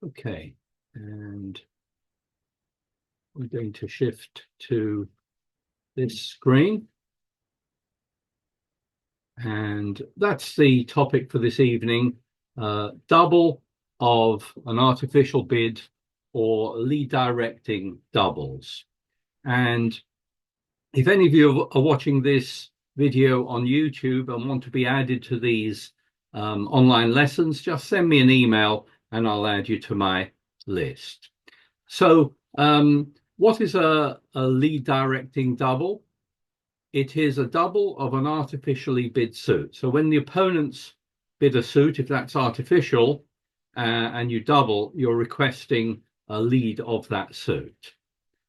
Okay, and we're going to shift to this screen. And that's the topic for this evening, double of an artificial bid or lead directing doubles. And if any of you are watching this video on YouTube and want to be added to these online lessons, just send me an email and I'll add you to my list. So what is a lead directing double? It is a double of an artificially bid suit. So when the opponents bid a suit, if that's artificial, and you double, you're requesting a lead of that suit.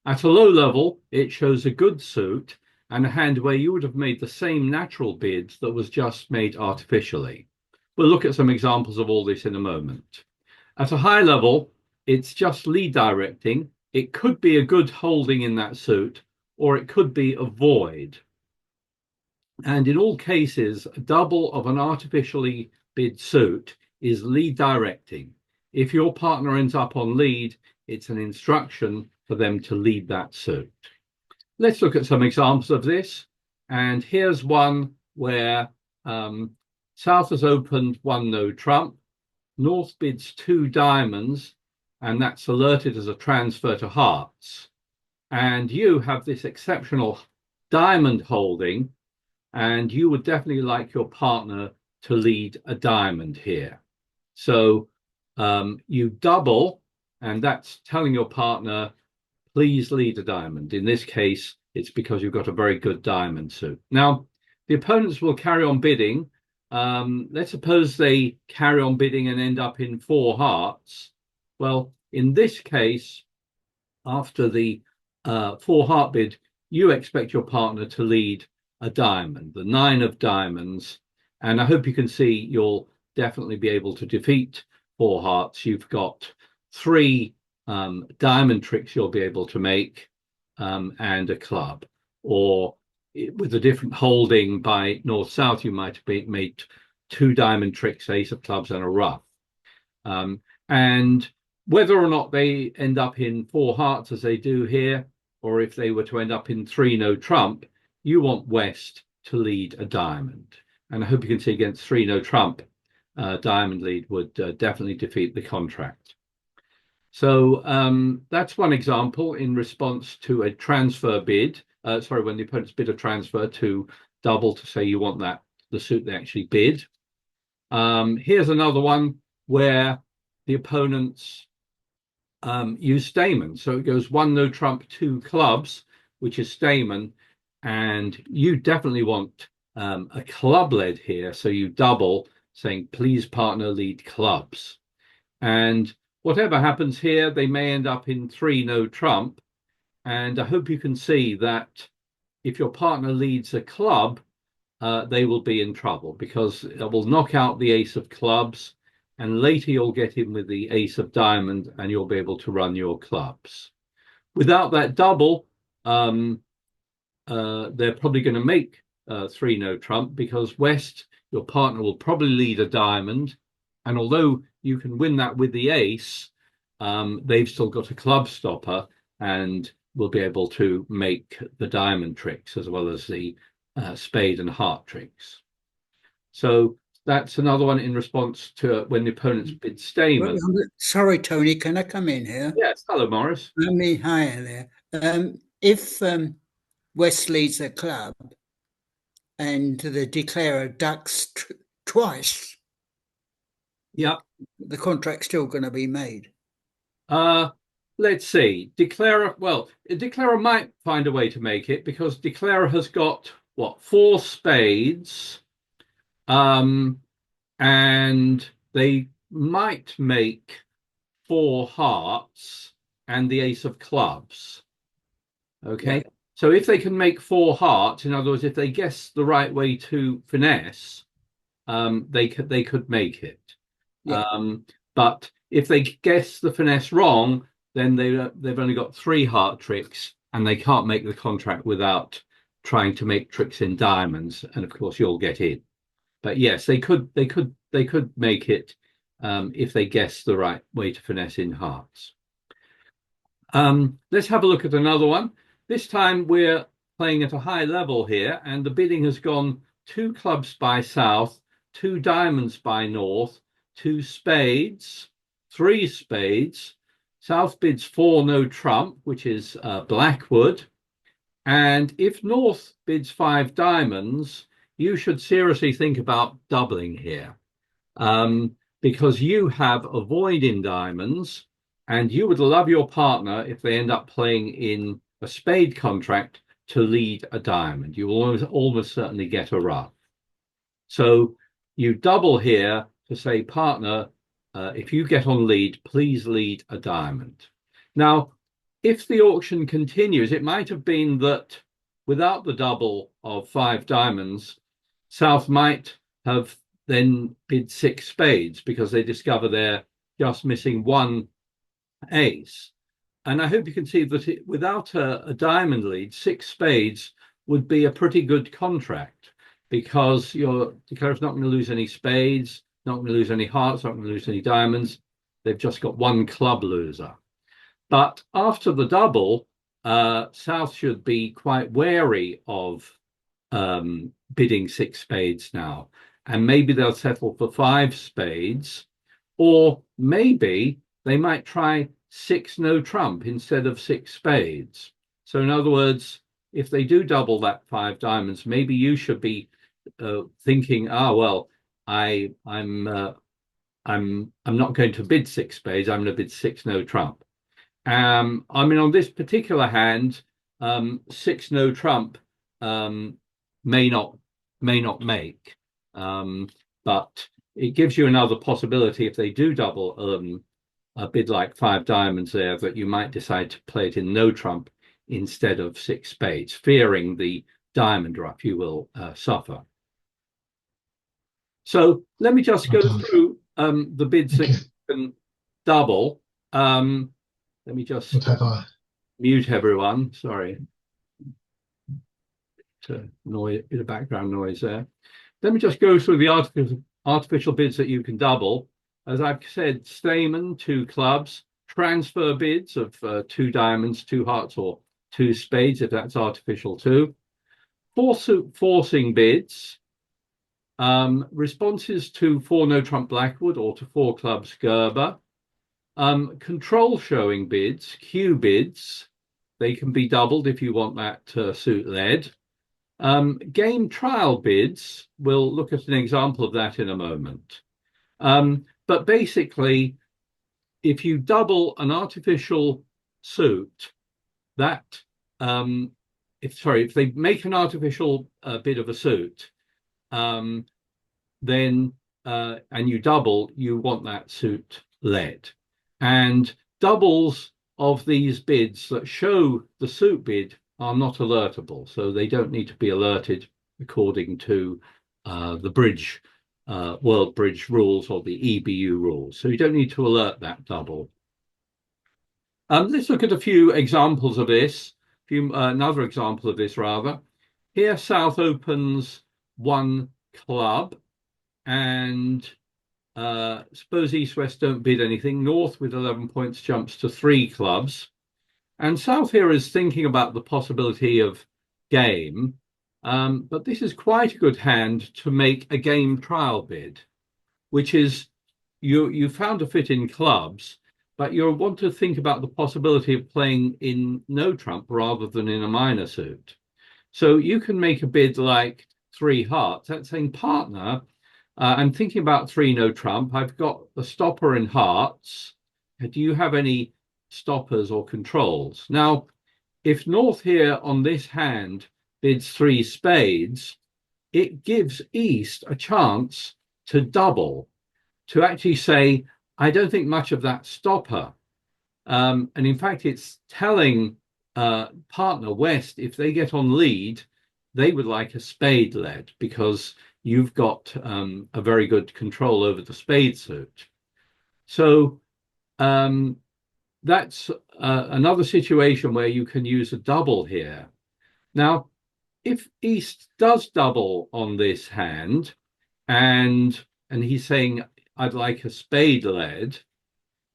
At a low level, it shows a good suit and a hand where you would have made the same natural bid that was just made artificially. We'll look at some examples of all this in a moment. At a high level, it's just lead directing. It could be a good holding in that suit, or it could be a void. And in all cases, a double of an artificially bid suit is lead directing. If your partner ends up on lead, it's an instruction for them to lead that suit. Let's look at some examples of this. And here's one where South has opened one no trump, North bids two diamonds, and that's alerted as a transfer to hearts. And you have this exceptional diamond holding, and you would definitely like your partner to lead a diamond here. So you double, and that's telling your partner, please lead a diamond. In this case, it's because you've got a very good diamond suit. Now, the opponents will carry on bidding. Let's suppose they carry on bidding and end up in four hearts. Well, in this case, after the four heart bid, you expect your partner to lead a diamond, the nine of diamonds. And I hope you can see you'll definitely be able to defeat four hearts. You've got three diamond tricks you'll be able to make and a club. Or with a different holding by north-south, you might have made two diamond tricks, ace of clubs and a ruff. And whether or not they end up in four hearts as they do here, or if they were to end up in three no trump, you want West to lead a diamond. And I hope you can see against three no trump, diamond lead would definitely defeat the contract. So that's one example in response to a transfer bid. When the opponents bid a transfer to double to say you want that, the suit they actually bid. Here's another one where the opponents use Stayman. So it goes one no trump, two clubs, which is Stayman. And you definitely want a club lead here. So you double saying, please partner lead clubs. And whatever happens here, they may end up in three no trump. And I hope you can see that if your partner leads a club, they will be in trouble because it will knock out the ace of clubs. And later you'll get in with the ace of diamond and you'll be able to run your clubs. Without that double, they're probably going to make three no trump because West, your partner, will probably lead a diamond. And although you can win that with the ace, they've still got a club stopper and will be able to make the diamond tricks as well as the spade and heart tricks. So that's another one in response to when the opponents bid Stayman. Sorry, Tony, can I come in here? Yes, hello, Morris. Hi there. If West leads a club and the declarer ducks twice, yeah, the contract's still going to be made. Let's see. Declarer, well, Declarer might find a way to make it because Declarer has got what, four spades, and they might make four hearts and the ace of clubs. Okay. Yeah. So if they can make four hearts, in other words, if they guess the right way to finesse, they could make it. Yeah. But if they guess the finesse wrong, then they've only got three heart tricks and they can't make the contract without trying to make tricks in diamonds. And of course, you'll get in. But yes, they could make it if they guess the right way to finesse in hearts. Let's have a look at another one. This time we're playing at a high level here, and the bidding has gone 2 clubs by south, 2 diamonds by north, 2 spades, 3 spades. South bids 4 no trump, which is Blackwood. And if north bids 5 diamonds, you should seriously think about doubling here, because you have a void in diamonds, and you would love your partner if they end up playing in a spade contract to lead a diamond. You will almost certainly get a ruff. So you double here to say, partner, if you get on lead, please lead a diamond. Now, if the auction continues, it might have been that without the double of 5 diamonds, South might have then bid 6 spades because they discover they're just missing 1 ace. And I hope you can see that without a diamond lead, 6 spades would be a pretty good contract, because your declarer's not going to lose any spades, not going to lose any hearts, not going to lose any diamonds. They've just got 1 club loser. But after the double, South should be quite wary of bidding 6 spades now. And maybe they'll settle for 5 spades, or maybe they might try 6 no trump instead of 6 spades. So in other words, if they do double that 5 diamonds, maybe you should be thinking, well, I'm not going to bid 6 spades. I'm going to bid 6 no trump. I mean, on this particular hand, 6 no trump may not make, but it gives you another possibility if they do double a bid like 5 diamonds there, that you might decide to play it in no trump instead of 6 spades, fearing the diamond ruff you will suffer. So let me just go through the bids that you can double. Let me just mute everyone. Sorry. Bit of background noise there. Let me just go through the artificial bids that you can double. As I've said, Stayman, 2 clubs, transfer bids of 2 diamonds, 2 hearts, or 2 spades, if that's artificial too. Forcing bids, responses to 4 no trump Blackwood or to 4 clubs Gerber. Control showing bids, Q bids, they can be doubled if you want that suit led. Game trial bids, we'll look at an example of that in a moment. But basically, if you double an artificial suit, that if they make an artificial bid of a suit, then and you double, you want that suit led. And doubles of these bids that show the suit bid are not alertable, so they don't need to be alerted according to the bridge World Bridge rules or the EBU rules. So you don't need to alert that double. Let's look at a few examples of this. Another example of this rather. Here South opens 1 club, and suppose East West don't bid anything. North with 11 points jumps to 3 clubs, and South here is thinking about the possibility of game. But this is quite a good hand to make a game trial bid, which is you found a fit in clubs, but you want to think about the possibility of playing in no trump rather than in a minor suit. So you can make a bid like 3 hearts. That's saying, partner, I'm thinking about 3 no trump. I've got a stopper in hearts. Do you have any stoppers or controls? Now, if North here on this hand bids 3 spades, it gives East a chance to double, to actually say, I don't think much of that stopper. And in fact, it's telling partner West, if they get on lead, they would like a spade led, because you've got a very good control over the spade suit. So that's another situation where you can use a double here. Now, if East does double on this hand, and he's saying, I'd like a spade led.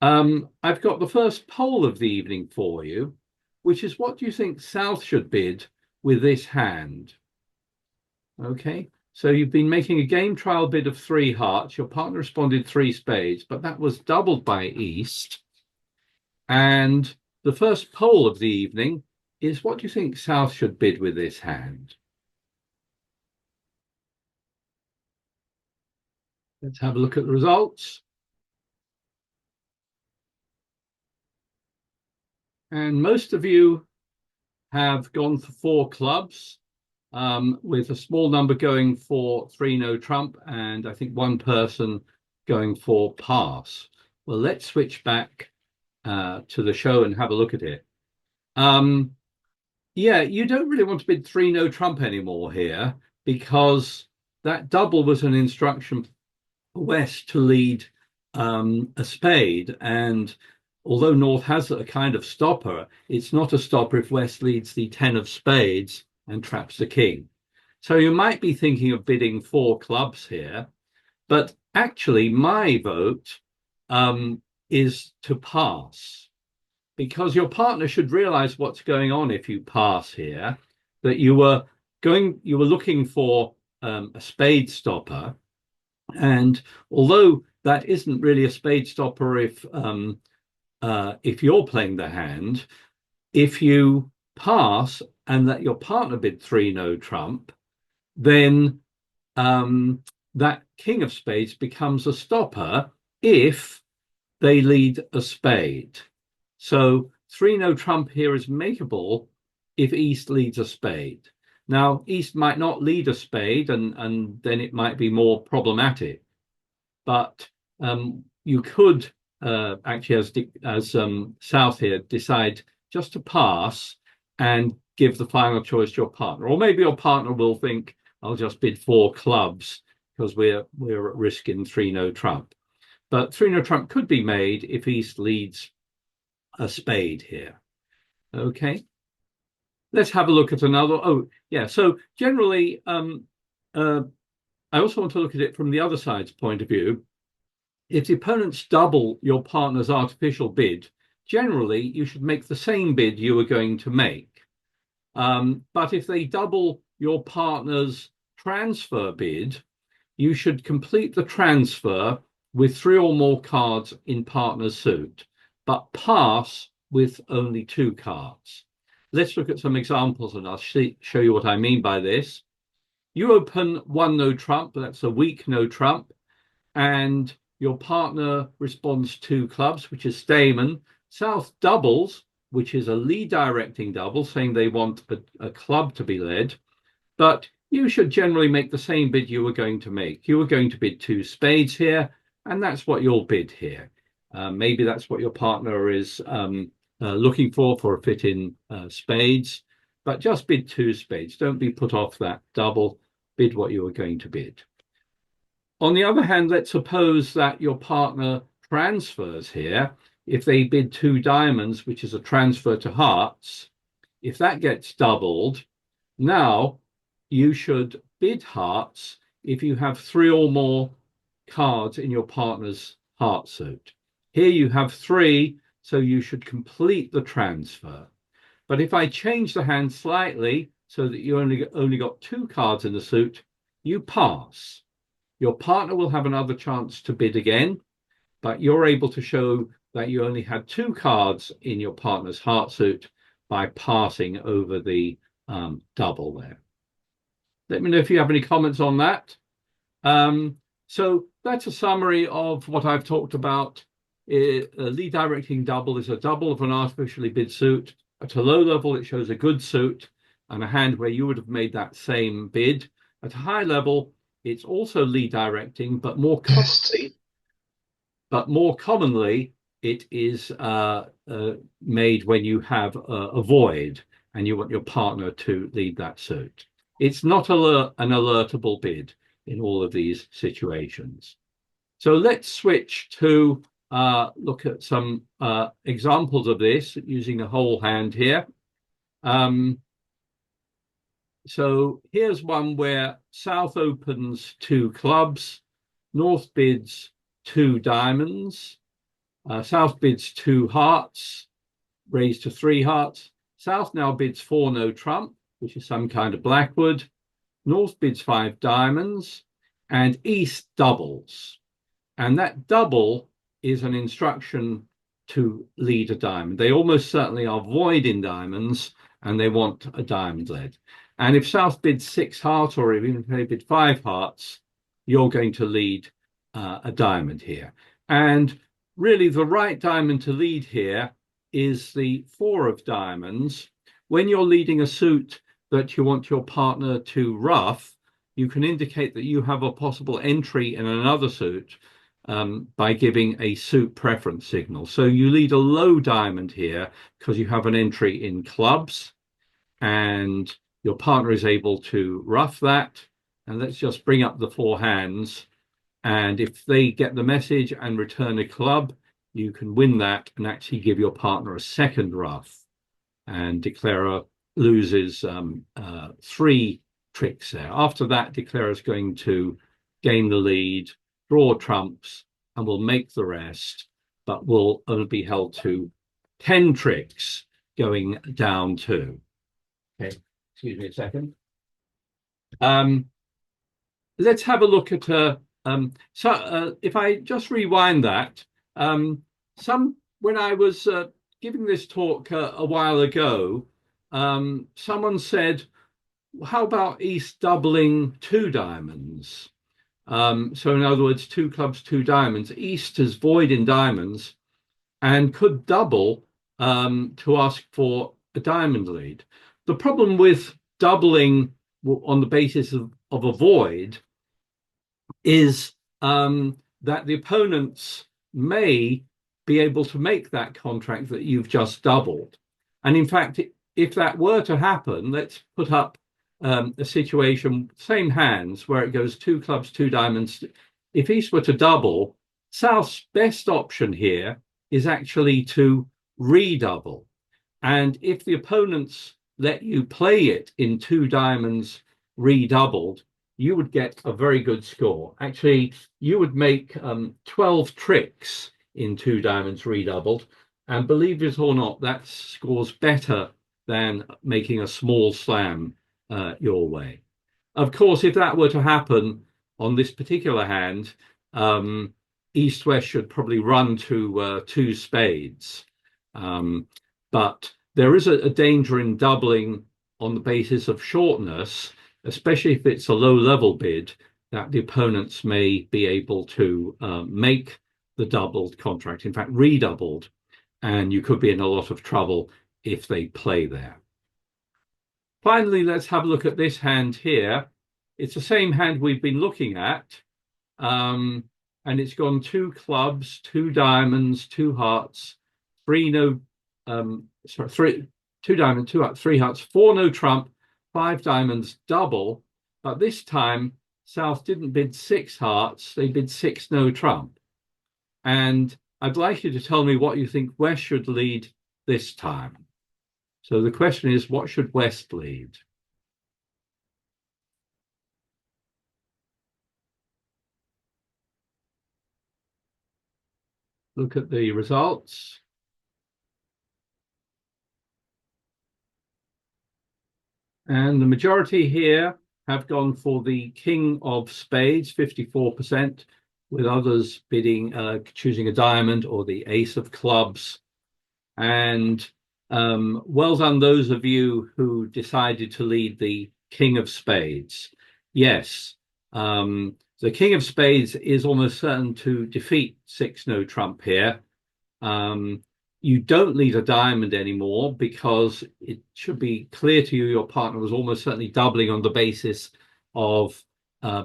I've got the first poll of the evening for you, which is what do you think South should bid with this hand? Okay, so you've been making a game trial bid of 3 hearts. Your partner responded 3 spades, but that was doubled by East. And the first poll of the evening is what do you think South should bid with this hand? Let's have a look at the results. And most of you have gone for 4 clubs, with a small number going for 3 no trump, and I think 1 person going for pass. Well, let's switch back to the show and have a look at it. Yeah, you don't really want to bid 3 no trump anymore here, because that double was an instruction for West to lead a spade, and although North has a kind of stopper, it's not a stopper if West leads the 10 of spades and traps the king. So you might be thinking of bidding 4 clubs here, but actually my vote is to pass, because your partner should realize what's going on if you pass here, that you were looking for a spade stopper, and although that isn't really a spade stopper if you're playing the hand, if you pass and let your partner bid 3 no trump, then that king of spades becomes a stopper if they lead a spade. So 3 no trump here is makeable if East leads a spade. Now, East might not lead a spade, and then it might be more problematic. But you could actually, as South here, decide just to pass and give the final choice to your partner. Or maybe your partner will think, I'll just bid 4 clubs because we're at risk in 3 no trump. But 3 no trump could be made if East leads a spade here. Okay. Let's have a look at another. Oh, yeah. So generally, I also want to look at it from the other side's point of view. If the opponents double your partner's artificial bid, generally you should make the same bid you were going to make. But if they double your partner's transfer bid, you should complete the transfer with 3 or more cards in partner's suit, but pass with only 2 cards. Let's look at some examples and I'll show you what I mean by this. You open 1 no trump, that's a weak no trump, and your partner responds 2 clubs, which is Stayman. South doubles, which is a lead directing double, saying they want a club to be led. But you should generally make the same bid you were going to make. You were going to bid 2 spades here, and that's what you'll bid here. Maybe that's what your partner is looking for a fit in spades, but just bid 2 spades. Don't be put off that double. Bid what you were going to bid. On the other hand, let's suppose that your partner transfers here. If they bid 2 diamonds, which is a transfer to hearts, if that gets doubled, now you should bid hearts if you have 3 or more cards in your partner's heart suit. Here you have 3, so you should complete the transfer. But if I change the hand slightly so that you only got 2 cards in the suit, you pass. Your partner will have another chance to bid again, but you're able to show that you only had 2 cards in your partner's heart suit by passing over the double there. Let me know if you have any comments on that. So that's a summary of what I've talked about. A lead directing double is a double of an artificially bid suit. At a low level, it shows a good suit and a hand where you would have made that same bid. At a high level, it's also lead directing, but more commonly, it is made when you have a void and you want your partner to lead that suit. It's not an alertable bid in all of these situations. So let's switch to look at some examples of this using a whole hand here. So here's one where South opens 2 clubs, North bids two diamonds. South bids two hearts, raised to three hearts. South now bids four no trump, which is some kind of blackwood. North bids five diamonds, and East doubles. And that double is an instruction to lead a diamond. They almost certainly are void in diamonds, and they want a diamond led. And if South bids six hearts, or even if they bid five hearts, you're going to lead a diamond here. And really, the right diamond to lead here is the four of diamonds. When you're leading a suit that you want your partner to ruff, you can indicate that you have a possible entry in another suit by giving a suit preference signal. So you lead a low diamond here because you have an entry in clubs, and your partner is able to ruff that. And let's just bring up the four hands. And if they get the message and return a club, you can win that and actually give your partner a second ruff. And declarer loses three tricks there. After that, declarer is going to gain the lead, draw trumps, and will make the rest, but will only be held to 10 tricks going down to. Okay, excuse me a second. Let's have a look at if I just rewind that, when I was giving this talk a while ago, someone said, how about East doubling two diamonds? So in other words, two clubs, two diamonds. East is void in diamonds and could double to ask for a diamond lead. The problem with doubling on the basis of a void is that the opponents may be able to make that contract that you've just doubled. And in fact, if that were to happen, let's put up a situation, same hands, where it goes two clubs, two diamonds. If East were to double, South's best option here is actually to redouble. And if the opponents let you play it in two diamonds redoubled, you would get a very good score. Actually, you would make 12 tricks in two diamonds redoubled. And believe it or not, that scores better than making a small slam your way. Of course, if that were to happen on this particular hand, East-West should probably run to two spades. But there is a danger in doubling on the basis of shortness, especially if it's a low-level bid, that the opponents may be able to make the doubled contract, in fact, redoubled, and you could be in a lot of trouble if they play there. Finally, let's have a look at this hand here. It's the same hand we've been looking at, and it's gone two clubs, two diamonds, two hearts, two diamonds, two hearts, three hearts, four no trump, five diamonds, double. But this time, South didn't bid six hearts, they bid six no trump. And I'd like you to tell me what you think West should lead this time. So the question is, what should West lead? Look at the results. And the majority here have gone for the King of Spades, 54%, with others bidding, choosing a diamond or the Ace of Clubs. And well done those of you who decided to lead the King of Spades. Yes, the King of Spades is almost certain to defeat six no trump here. You don't lead a diamond anymore because it should be clear to you your partner was almost certainly doubling on the basis of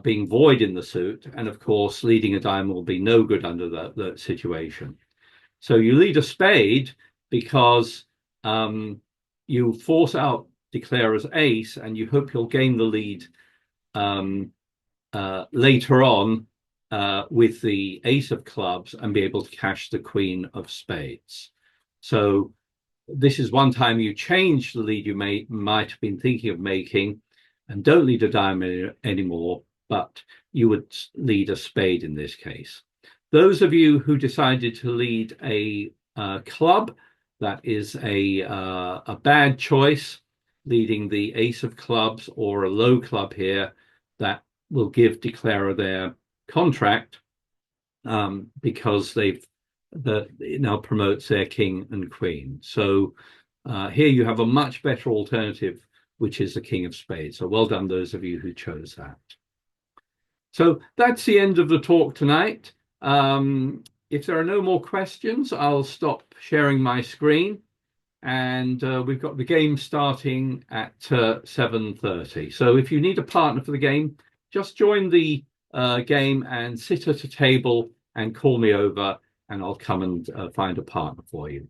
being void in the suit. And of course, leading a diamond will be no good under that situation. So you lead a spade because you force out declarer's ace and you hope you'll gain the lead later on with the ace of clubs and be able to cash the queen of spades. So this is one time you change the lead you might have been thinking of making and don't lead a diamond anymore, but you would lead a spade in this case. Those of you who decided to lead a club, that is a bad choice, leading the ace of clubs or a low club here, that will give declarer their contract because it now promotes their king and queen. So here you have a much better alternative, which is the king of spades. So well done, those of you who chose that. So that's the end of the talk tonight. If there are no more questions, I'll stop sharing my screen. And we've got the game starting at 7:30. So if you need a partner for the game, just join the game and sit at a table and call me over, and I'll come and find a partner for you.